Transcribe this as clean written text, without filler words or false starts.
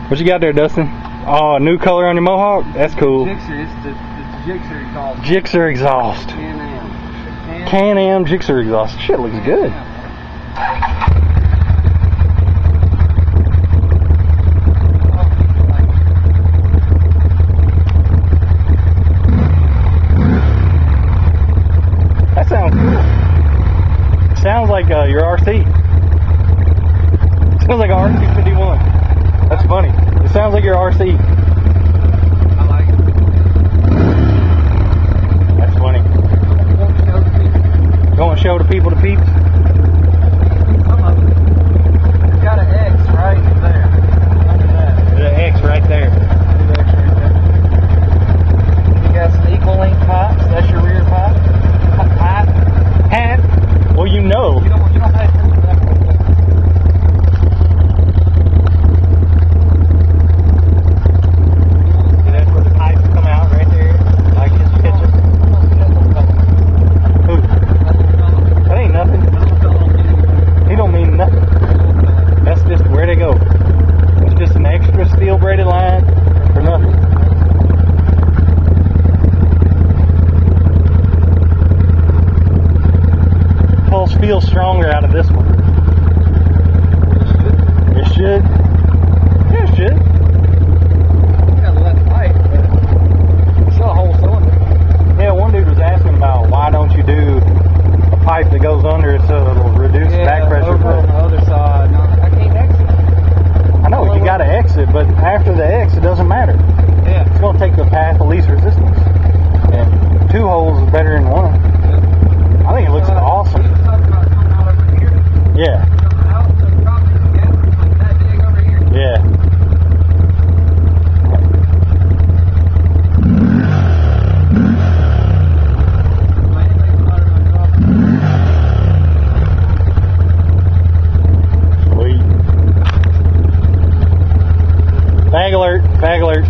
What you got there, Dustin? Oh, a new color on your Mohawk? That's cool. Gixxer, it's the Gixxer exhaust. Gixxer exhaust. Can-Am Gixxer exhaust. Shit looks good. That sounds cool. Sounds like your RC. Sounds like a RC51. That's funny. It sounds like your RC. I like it. That's funny. You want to show the people the peeps? Some of it. It's got an X right there. Under that. There's an X right there. There's an X right there. You got some equal length pipes. That's your rear pipe. Pipe. Hat. Well, you know. You don't have to. Feel stronger out of this one. It should. Yeah, it should. You gotta let it fight, but it's still a whole cylinder. Yeah, one dude was asking about why don't you do a pipe that goes under it so it'll reduce back pressure. Over on the other side. No, I can't exit. I know, you gotta exit, but after the X it doesn't matter. Yeah. It's gonna take the path of least resistance. And 2 holes is better than 1. I think it looks awesome. Yeah. Yeah. Sweet. Bag alert, bag alert.